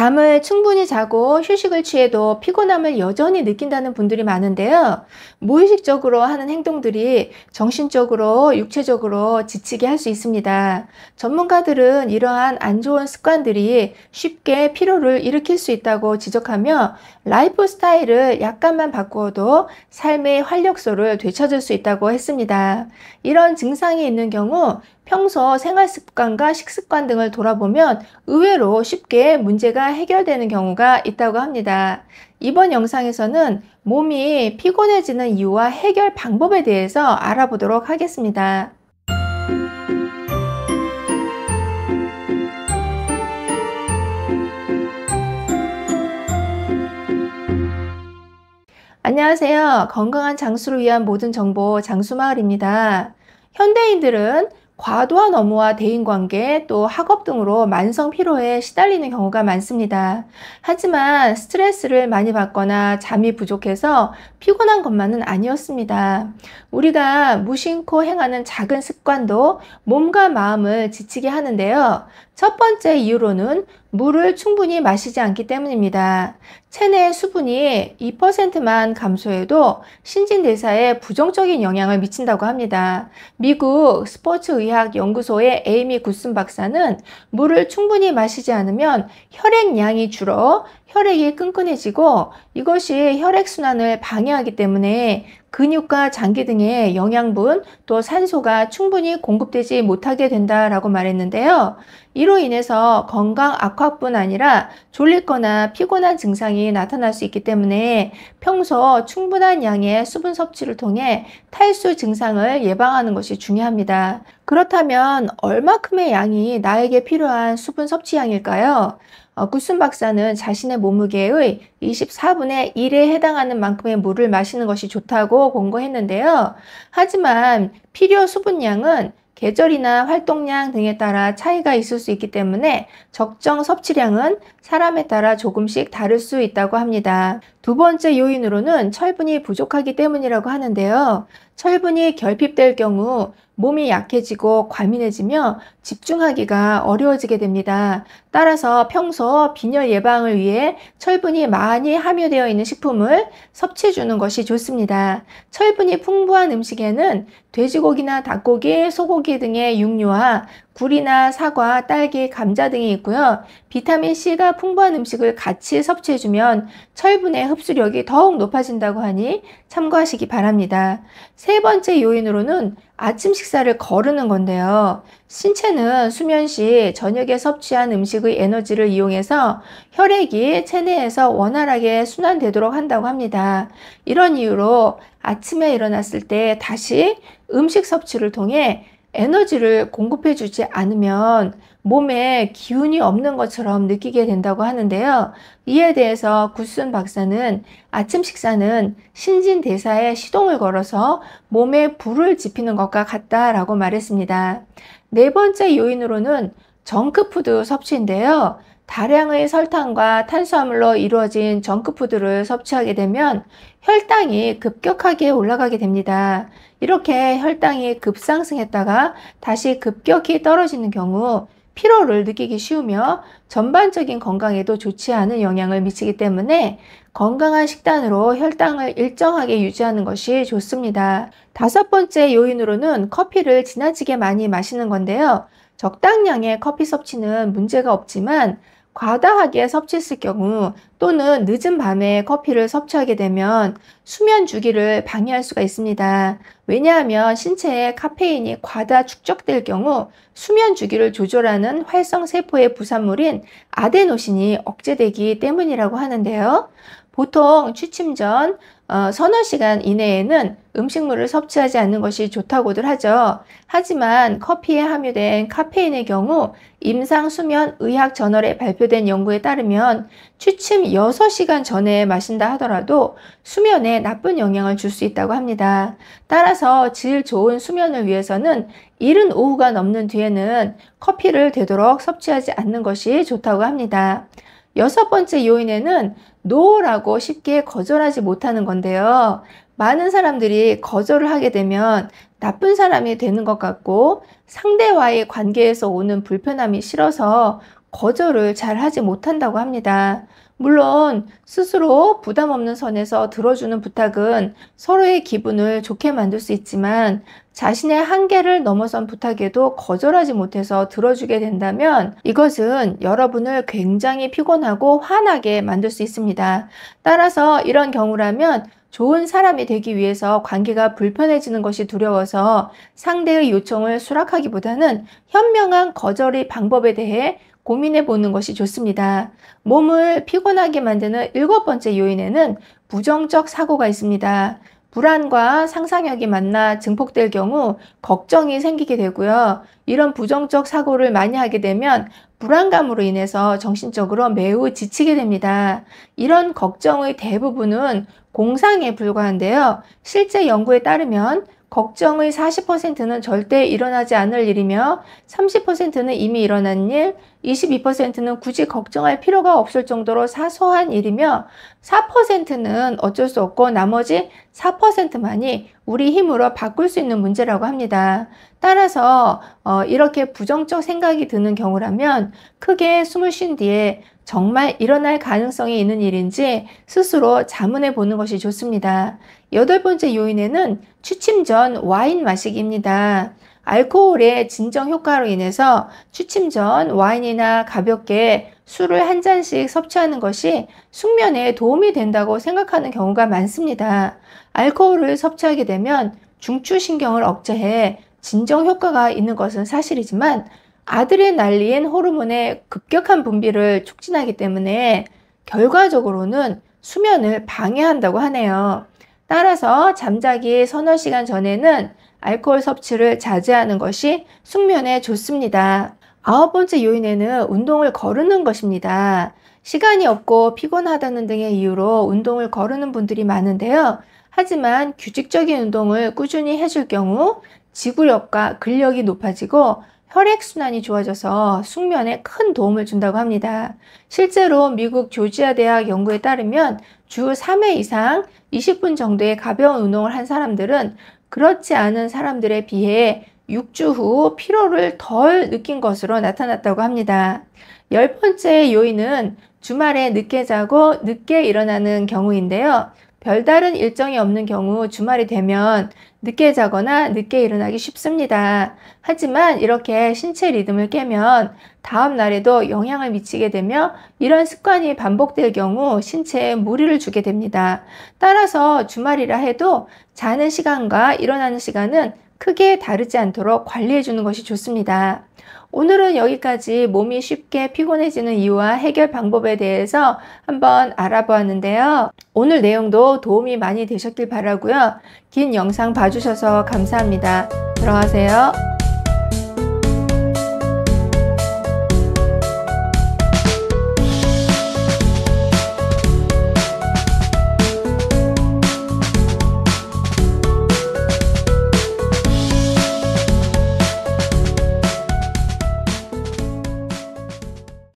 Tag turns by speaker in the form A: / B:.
A: 잠을 충분히 자고 휴식을 취해도 피곤함을 여전히 느낀다는 분들이 많은데요. 무의식적으로 하는 행동들이 정신적으로, 육체적으로 지치게 할 수 있습니다. 전문가들은 이러한 안 좋은 습관들이 쉽게 피로를 일으킬 수 있다고 지적하며 라이프 스타일을 약간만 바꾸어도 삶의 활력소를 되찾을 수 있다고 했습니다. 이런 증상이 있는 경우 평소 생활 습관과 식습관 등을 돌아보면 의외로 쉽게 문제가 해결되는 경우가 있다고 합니다. 이번 영상에서는 몸이 피곤해지는 이유와 해결 방법에 대해서 알아보도록 하겠습니다. 안녕하세요. 건강한 장수를 위한 모든 정보 장수마을입니다. 현대인들은 과도한 업무와 대인관계, 또 학업 등으로 만성 피로에 시달리는 경우가 많습니다. 하지만 스트레스를 많이 받거나 잠이 부족해서 피곤한 것만은 아니었습니다. 우리가 무심코 행하는 작은 습관도 몸과 마음을 지치게 하는데요. 첫 번째 이유로는 물을 충분히 마시지 않기 때문입니다. 체내 수분이 2%만 감소해도 신진대사에 부정적인 영향을 미친다고 합니다. 미국 스포츠의학 연구소의 에이미 굿슨 박사는 물을 충분히 마시지 않으면 혈액량이 줄어 혈액이 끈끈해지고 이것이 혈액순환을 방해하기 때문에 근육과 장기 등의 영양분 또 산소가 충분히 공급되지 못하게 된다라고 말했는데요. 이로 인해서 건강 악화뿐 아니라 졸리거나 피곤한 증상이 나타날 수 있기 때문에 평소 충분한 양의 수분 섭취를 통해 탈수 증상을 예방하는 것이 중요합니다. 그렇다면 얼마큼의 양이 나에게 필요한 수분 섭취량일까요? 굿슨 박사는 자신의 몸무게의 24분의 1에 해당하는 만큼의 물을 마시는 것이 좋다고 권고했는데요. 하지만 필요 수분량은 계절이나 활동량 등에 따라 차이가 있을 수 있기 때문에 적정 섭취량은 사람에 따라 조금씩 다를 수 있다고 합니다. 두 번째 요인으로는 철분이 부족하기 때문이라고 하는데요. 철분이 결핍될 경우 몸이 약해지고 과민해지며 집중하기가 어려워지게 됩니다. 따라서 평소 빈혈 예방을 위해 철분이 많이 함유되어 있는 식품을 섭취해 주는 것이 좋습니다. 철분이 풍부한 음식에는 돼지고기나 닭고기, 소고기 등의 육류와 굴이나 사과, 딸기, 감자 등이 있고요. 비타민C가 풍부한 음식을 같이 섭취해주면 철분의 흡수력이 더욱 높아진다고 하니 참고하시기 바랍니다. 세 번째 요인으로는 아침 식사를 거르는 건데요. 신체는 수면 시 저녁에 섭취한 음식의 에너지를 이용해서 혈액이 체내에서 원활하게 순환되도록 한다고 합니다. 이런 이유로 아침에 일어났을 때 다시 음식 섭취를 통해 에너지를 공급해 주지 않으면 몸에 기운이 없는 것처럼 느끼게 된다고 하는데요. 이에 대해서 굿슨 박사는 아침 식사는 신진대사에 시동을 걸어서 몸에 불을 지피는 것과 같다라고 말했습니다. 네 번째 요인으로는 정크푸드 섭취인데요. 다량의 설탕과 탄수화물로 이루어진 정크푸드를 섭취하게 되면 혈당이 급격하게 올라가게 됩니다. 이렇게 혈당이 급상승했다가 다시 급격히 떨어지는 경우 피로를 느끼기 쉬우며 전반적인 건강에도 좋지 않은 영향을 미치기 때문에 건강한 식단으로 혈당을 일정하게 유지하는 것이 좋습니다. 다섯 번째 요인으로는 커피를 지나치게 많이 마시는 건데요. 적당량의 커피 섭취는 문제가 없지만 과다하게 섭취했을 경우 또는 늦은 밤에 커피를 섭취하게 되면 수면 주기를 방해할 수가 있습니다. 왜냐하면 신체에 카페인이 과다 축적될 경우 수면 주기를 조절하는 활성 세포의 부산물인 아데노신이 억제되기 때문이라고 하는데요. 보통 취침 전 서너 시간 이내에는 음식물을 섭취하지 않는 것이 좋다고들 하죠. 하지만 커피에 함유된 카페인의 경우 임상수면의학 저널에 발표된 연구에 따르면 취침 6시간 전에 마신다 하더라도 수면에 나쁜 영향을 줄 수 있다고 합니다. 따라서 질 좋은 수면을 위해서는 이른 오후가 넘는 뒤에는 커피를 되도록 섭취하지 않는 것이 좋다고 합니다. 여섯 번째 요인에는 노라고 쉽게 거절하지 못하는 건데요. 많은 사람들이 거절을 하게 되면 나쁜 사람이 되는 것 같고 상대와의 관계에서 오는 불편함이 싫어서 거절을 잘 하지 못한다고 합니다. 물론 스스로 부담 없는 선에서 들어주는 부탁은 서로의 기분을 좋게 만들 수 있지만 자신의 한계를 넘어선 부탁에도 거절하지 못해서 들어주게 된다면 이것은 여러분을 굉장히 피곤하고 화나게 만들 수 있습니다. 따라서 이런 경우라면 좋은 사람이 되기 위해서 관계가 불편해지는 것이 두려워서 상대의 요청을 수락하기보다는 현명한 거절의 방법에 대해 고민해 보는 것이 좋습니다. 몸을 피곤하게 만드는 7번째 요인에는 부정적 사고가 있습니다. 불안과 상상력이 만나 증폭될 경우 걱정이 생기게 되고요. 이런 부정적 사고를 많이 하게 되면 불안감으로 인해서 정신적으로 매우 지치게 됩니다. 이런 걱정의 대부분은 공상에 불과한데요. 실제 연구에 따르면 걱정의 40%는 절대 일어나지 않을 일이며 30%는 이미 일어난 일, 22%는 굳이 걱정할 필요가 없을 정도로 사소한 일이며 4%는 어쩔 수 없고 나머지 4%만이 우리 힘으로 바꿀 수 있는 문제라고 합니다. 따라서 이렇게 부정적 생각이 드는 경우라면 크게 숨을 쉰 뒤에 정말 일어날 가능성이 있는 일인지 스스로 자문해 보는 것이 좋습니다. 8번째 요인에는 취침 전 와인 마시기입니다. 알코올의 진정 효과로 인해서 취침 전 와인이나 가볍게 술을 한 잔씩 섭취하는 것이 숙면에 도움이 된다고 생각하는 경우가 많습니다. 알코올을 섭취하게 되면 중추신경을 억제해 진정 효과가 있는 것은 사실이지만 아드레날린 호르몬의 급격한 분비를 촉진하기 때문에 결과적으로는 수면을 방해한다고 하네요. 따라서 잠자기 서너 시간 전에는 알코올 섭취를 자제하는 것이 숙면에 좋습니다. 9번째 요인에는 운동을 거르는 것입니다. 시간이 없고 피곤하다는 등의 이유로 운동을 거르는 분들이 많은데요. 하지만 규칙적인 운동을 꾸준히 해줄 경우 지구력과 근력이 높아지고 혈액순환이 좋아져서 숙면에 큰 도움을 준다고 합니다. 실제로 미국 조지아 대학 연구에 따르면 주 3회 이상 20분 정도의 가벼운 운동을 한 사람들은 그렇지 않은 사람들에 비해 6주 후 피로를 덜 느낀 것으로 나타났다고 합니다. 10번째 요인은 주말에 늦게 자고 늦게 일어나는 경우인데요. 별다른 일정이 없는 경우 주말이 되면 늦게 자거나 늦게 일어나기 쉽습니다. 하지만 이렇게 신체 리듬을 깨면 다음 날에도 영향을 미치게 되며 이런 습관이 반복될 경우 신체에 무리를 주게 됩니다. 따라서 주말이라 해도 자는 시간과 일어나는 시간은 크게 다르지 않도록 관리해 주는 것이 좋습니다. 오늘은 여기까지 몸이 쉽게 피곤해지는 이유와 해결 방법에 대해서 한번 알아보았는데요. 오늘 내용도 도움이 많이 되셨길 바라고요. 긴 영상 봐주셔서 감사합니다. 들어가세요.